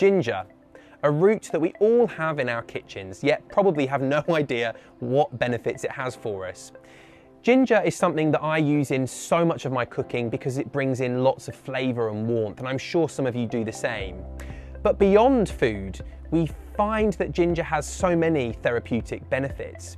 ginger, a root that we all have in our kitchens, yet probably have no idea what benefits it has for us. Ginger is something that I use in so much of my cooking because it brings in lots of flavour and warmth, and I'm sure some of you do the same. But beyond food, we find that ginger has so many therapeutic benefits.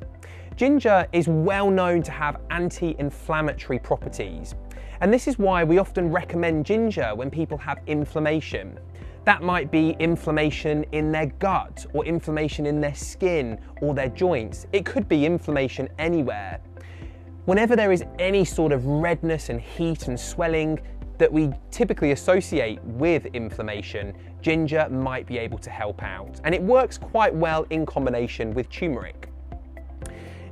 Ginger is well known to have anti-inflammatory properties, and this is why we often recommend ginger when people have inflammation. That might be inflammation in their gut, or inflammation in their skin or their joints. It could be inflammation anywhere. Whenever there is any sort of redness and heat and swelling that we typically associate with inflammation, ginger might be able to help out. And it works quite well in combination with turmeric.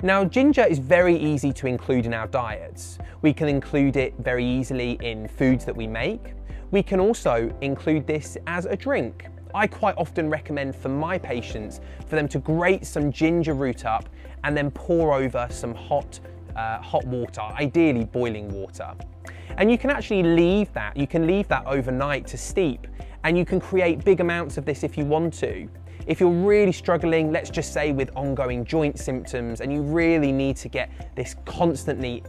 Now, ginger is very easy to include in our diets. We can include it very easily in foods that we make. We can also include this as a drink. I quite often recommend for my patients for them to grate some ginger root up and then pour over some hot water, ideally boiling water. And you can actually leave that overnight to steep, and you can create big amounts of this if you want to. If you're really struggling, let's just say with ongoing joint symptoms, and you really need to get this constantly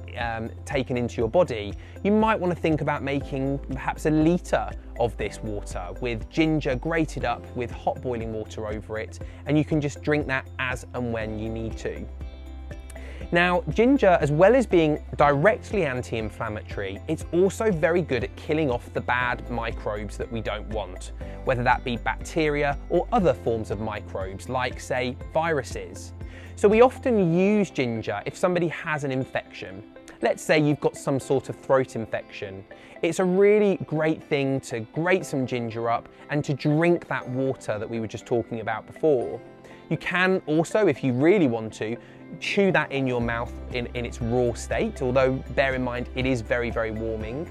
taken into your body, you might want to think about making perhaps a litre of this water with ginger grated up with hot boiling water over it, and you can just drink that as and when you need to. Now, ginger, as well as being directly anti-inflammatory, it's also very good at killing off the bad microbes that we don't want, whether that be bacteria or other forms of microbes, like, say, viruses. So we often use ginger if somebody has an infection. Let's say you've got some sort of throat infection. It's a really great thing to grate some ginger up and to drink that water that we were just talking about before. You can also, if you really want to, chew that in your mouth in its raw state, although bear in mind it is very, very warming.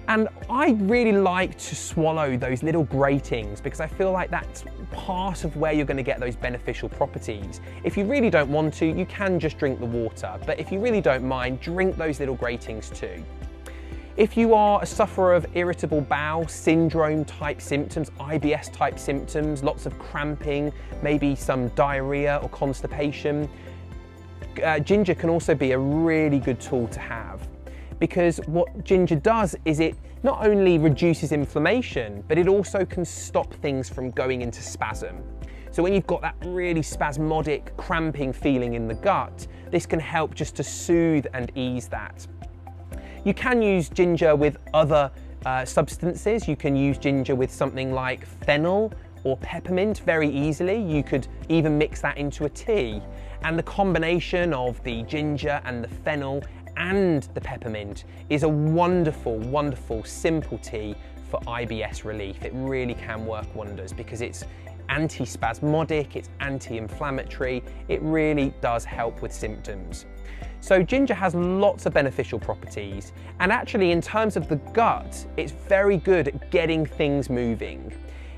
And I really like to swallow those little gratings because I feel like that's part of where you're going to get those beneficial properties. If you really don't want to, you can just drink the water, but if you really don't mind, drink those little gratings too. If you are a sufferer of irritable bowel syndrome type symptoms, IBS type symptoms, lots of cramping, maybe some diarrhea or constipation, ginger can also be a really good tool to have, because what ginger does is it not only reduces inflammation, but it also can stop things from going into spasm. So when you've got that really spasmodic, cramping feeling in the gut, this can help just to soothe and ease that. You can use ginger with other substances. You can use ginger with something like fennel or peppermint very easily. You could even mix that into a tea. And the combination of the ginger and the fennel and the peppermint is a wonderful, wonderful, simple tea for IBS relief. It really can work wonders because it's anti-spasmodic, it's anti-inflammatory. It really does help with symptoms. So ginger has lots of beneficial properties, and actually in terms of the gut, it's very good at getting things moving.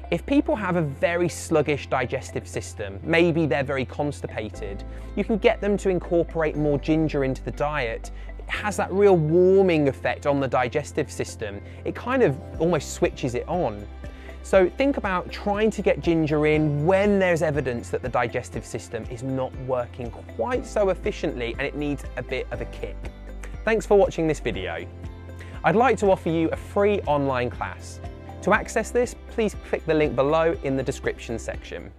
If people have a very sluggish digestive system, maybe they're very constipated, you can get them to incorporate more ginger into the diet. It has that real warming effect on the digestive system. It kind of almost switches it on. So think about trying to get ginger in when there's evidence that the digestive system is not working quite so efficiently and it needs a bit of a kick. Thanks for watching this video. I'd like to offer you a free online class. To access this, please click the link below in the description section.